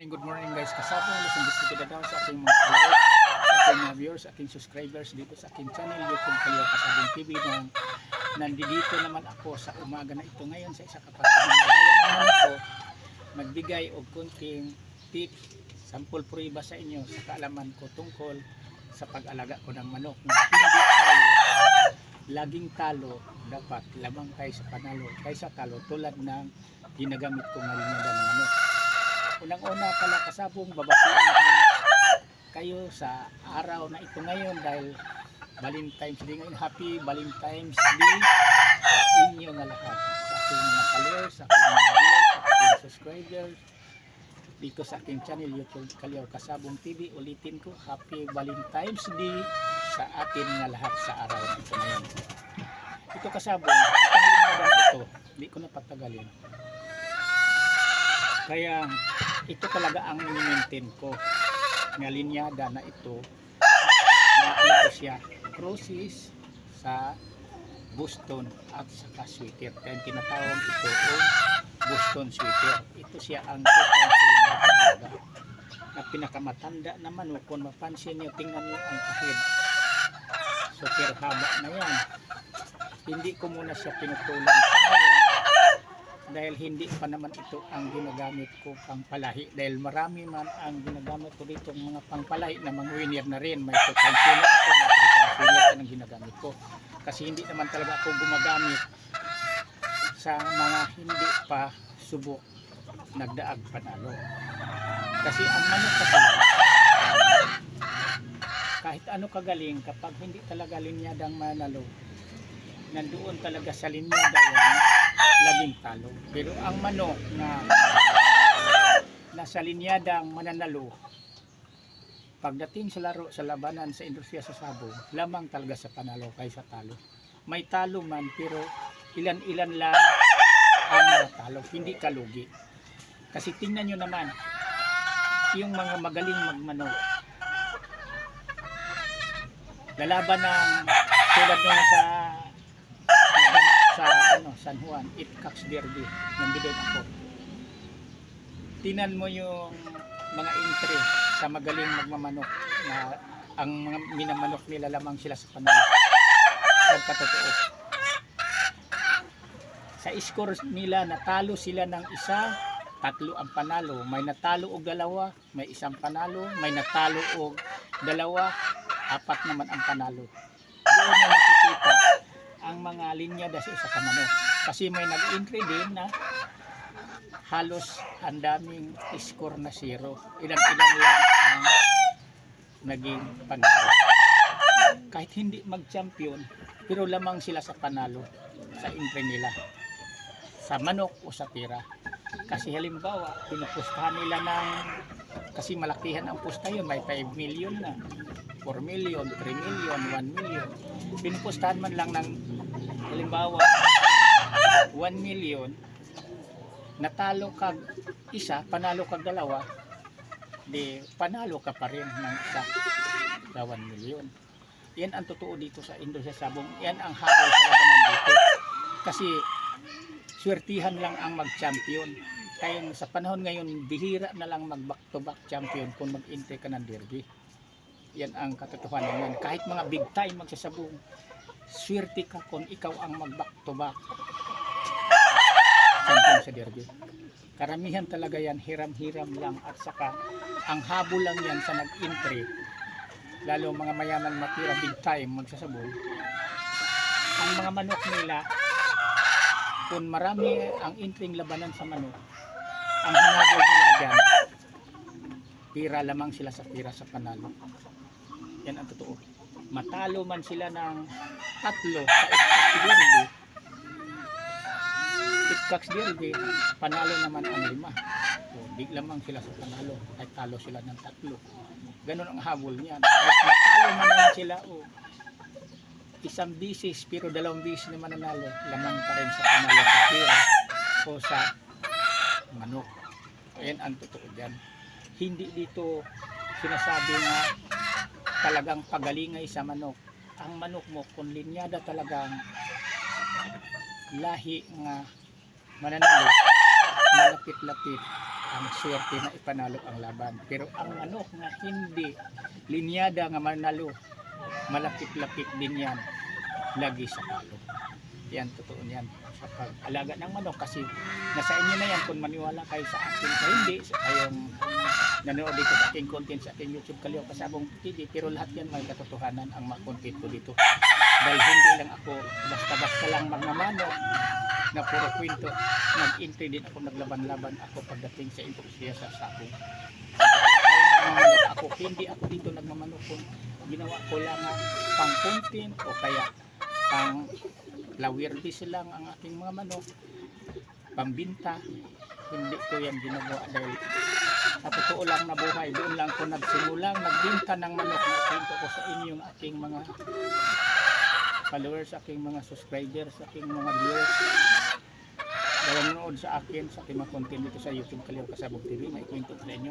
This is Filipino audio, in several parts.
Good morning guys, kasabong lusong gusto kita daw sa aking mga followers, sa aking mga viewers, aking subscribers dito sa aking channel YouTube Kalyaw Kasabong TV na nandito naman ako sa umaga na ito ngayon sa isa kapatid na naman ako magbigay o kunting tip, sample prueba sa inyo sa kaalaman ko tungkol sa pag-alaga ko ng manok na hindi tayo laging talo, dapat lamang tayo sa panalo kaysa talo tulad ng ginagamit ko ngayon ng manok. Unang-una pala kasabong babatiin kayo sa araw na ito ngayon dahil Valentine's Day ngayon. Happy Valentine's Day sa inyo nga lahat, sa aking mga followers, sa aking mga viewers, sa aking subscribers dito sa aking channel YouTube Kalyaw Kasabong TV. Ulitin ko, Happy Valentine's Day sa atin nga lahat sa araw na ito ngayon. Ito kasabong, ito hindi ko na patagalin. Kaya ito talaga ang i-maintain ko nga linyada na ito na ano ko siya crosses sa Boston at saka sweater, kaya tinatawag ito o Boston sweater. Ito siya ang talaga na pinakamatanda na manok. Kung mapansin nyo, tingnan nyo ang kahid, super haba na yan. Hindi ko muna siya pinutulan sa ngayon dahil hindi pa naman ito ang ginagamit ko pangpalahi, dahil marami man ang ginagamit ko dito mga pangpalahi na mga winner na rin. May potential na ito, may potential na ginagamit ko kasi hindi naman talaga ako gumagamit sa mga hindi pa subok nagdaag panalo. Kasi ang manok kasi kahit ano kagaling, kapag hindi talaga linyadang manalo, nandoon talaga sa linyada yan laging talo. Pero ang manok na nasa linyadang mananalo, pagdating sa laro, sa labanan, sa industriya, sa sabong, lamang talaga sa panalo kaysa talo. May talo man pero ilan-ilan lang ang natalo, hindi kalugi. Kasi tingnan nyo naman yung mga magaling magmanok, lalaban ng tulad nung sa San Juan, Itcax Derby, nandito ako. Tinan mo yung mga entry sa magaling magmamanok na ang mga minamanok nila lamang sila sa panalo. Pagkatotoo. Sa score nila, natalo sila ng isa, tatlo ang panalo. May natalo og dalawa, may isang panalo. May natalo og dalawa, apat naman ang panalo. Doon mo makikita ang mga linyada sa isa ka manok. Kasi may nag-entry din na halos ang daming score na 0. Ilan-ilan lang ang naging panalo. Kahit hindi mag-champion, pero lamang sila sa panalo sa entry nila. Sa manok o sa tira. Kasi halimbawa, pinupustahan nila ng, kasi malakihan ang pusta yun, may 5 million na, 4 million, 3 million, 1 million. Pinupustahan man lang ng halimbawa 1 million, natalo kag isa, panalo kag dalawa, di panalo ka pa rin ng isa sa 1 million. Yan ang totoo dito sa industriya sabong. Yan ang habol sa labanan dito. Kasi swertihan lang ang mag-champion. Kaya sa panahon ngayon, bihira na lang mag-back to back champion kung mag-entry ka ng derby. Yan ang katotohanan yan. Kahit mga big time magsasabong, swerte ka kung ikaw ang mag-back to back champion sa derby. Karamihan talaga yan, hiram-hiram lang, at saka ang habol lang yan sa nag-entry, lalo mga mayaman matira big time magsasabong. Ang mga manok nila, kung marami ang entering labanan sa manok, ang hinabol nila dyan, pira lamang sila sa pira sa panalo. Yan ang totoo. Matalo man sila ng tatlo sa Itcax Derby, panalo naman ang 5. So, di lamang sila sa panalo, ay talo sila ng 3. Ganun ang habol niyan. At matalo man naman sila o isang bisis pero 2 bisis na mananalo, lamang pa rin sa panalo sa pira o sa manok. Ayan ang totoo dyan. Hindi dito sinasabi nga talagang pagalingay sa manok. Ang manok mo kung linyada talagang lahi nga mananalo, malapit-lapit, ang swerte na ipanalo ang laban. Pero ang manok nga hindi linyada nga manalo, malapit-lapit din yan lagi sa talo. Yan, totoo yan sa pag-alaga ng manok, kasi nasa inyo na yan kung maniwala kayo sa akin o hindi, sa kayong nanonood dito sa aking content sa aking YouTube Kaliw Kasabong TV. Pero lahat yan may katotohanan ang mga content ko dito, dahil hindi lang ako basta-basta lang magmamano na puro kwento. Nag-entry din ako, naglaban-laban ako pagdating sa industriya sa sabong. Ako, hindi ako dito nagmamano kung ginawa ko lang pang content o kaya pang lawirdi lang ang aking mga manok, pambinta. Hindi ko yan ginagawa, dahil sa totoo lang na buhay, doon lang ko nagsimulang nagbinta ng manok. Nakwento ko sa inyo yung aking mga followers, aking mga subscribers, aking mga viewers na nanonood sa akin sa aking mga content dito sa YouTube Kaliw Kasabong TV. May kwento sa inyo.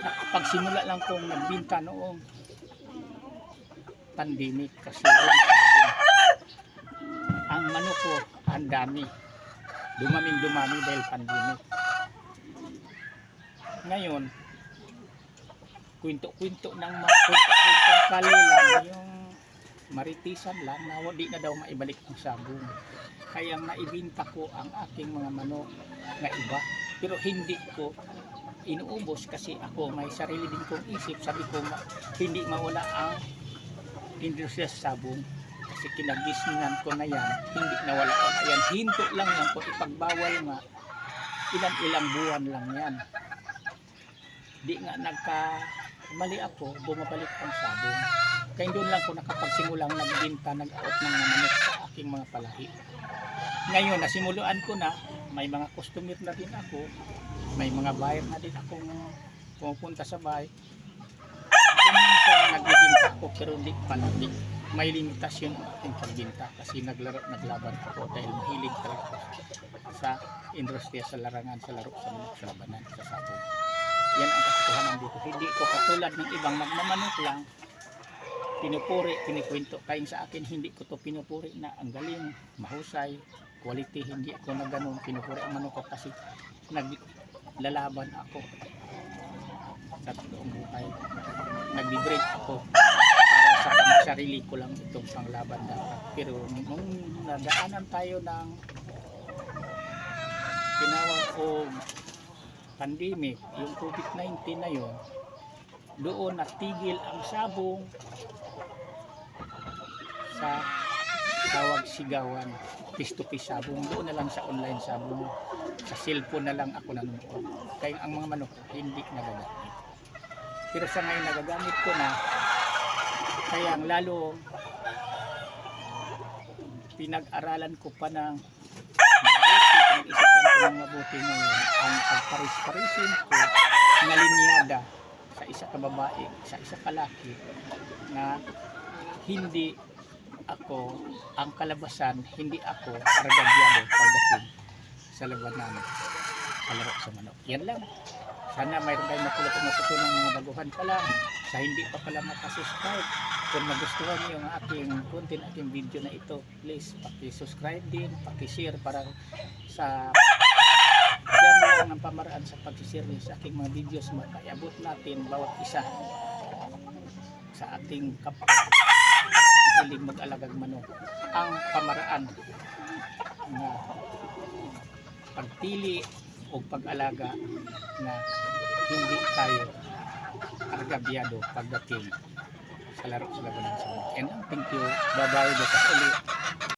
Nakapagsimula lang kong nagbinta noong pandemic, kasi walang sabong. Ang manok ko, ang dami. Dumaming-dumami dahil pandemic. Ngayon, kwento-kwento ng mga kwento-kwentong kali lang, yung maritisan lang na di na daw maibalik ang sabong. Kaya naibinta ko ang aking mga manok na iba. Pero hindi ko inuubos, kasi ako may sarili din kong isip. Sabi ko, hindi mawala ang industriya sa sabong. Kasi kinagisningan ko na yan, hindi nawala ko na yan. Hinto lang yan kung ipagbawal nga, ilang buwan lang yan. Di nga nagkamali ako, bumabalik ang sabong. Kaya doon lang ko nakapagsimulang nagbinta, nag-out ng mga manok sa aking mga palahi. Ngayon, nasimulaan ko na, may mga customer na din ako, may mga buyer na din akong pumupunta sa bahay. Kung minsan nagbibinta ako, pero hindi palagi. May limitasyon ang aking pagbinta, kasi naglaban ako dahil mahilig talaga ako sa industriya, sa larangan, sa laro, sa manok, sa labanan, sa sabong. Yan ang katotohanan dito. Hindi ko katulad ng ibang nagmamanok lang, pinupuri, kinikwento. Kayong sa akin, hindi ko to pinupuri na ang galing, mahusay, quality. Hindi ako na ganun pinupuri ang manok ko, kasi naglalaban ako sa totoong buhay. Nagbi-break ako para sa sarili ko lang itong panglaban dapat. Pero nung nadaanan tayo ng tinawag ko pandemic, yung COVID-19 na yun, doon natigil ang sabong sa tawag sigawan, face-to-face sabong. Doon na lang sa online sabong, sa cellphone na lang ako nanonood. Kaya ang mga manok hindi nagagamit. Pero sa ngayon nagagamit ko na, kaya lalo pinag-aralan ko pa ng mabuti, pinag-isipan ko ng mabuti ngayon ang pagparis-parisin ko na linyada sa isa ka babae, sa isa ka laki, na hindi ako ang kalabasan, hindi ako argabyado pagdating sa labanan, sa laro sa manok. Yan lang. Sana mayroon tayong matutunan ng mga baguhan pa lang. Sa hindi pa pala makasubscribe, kung magustuhan niyo ang aking content, aking video na ito, please paki-subscribe din, paki-share para sa yan lang ang pamaraan sa pag-share sa aking mga videos. Maiabot natin bawat isa sa ating kapwa mahilig mag-alagang manok ang pamaraan na pagpili o pag-alaga na hindi tayo argabyado pagdating sa laro sa labanan sa manok. And thank you. Bye-bye. Bukas ulit.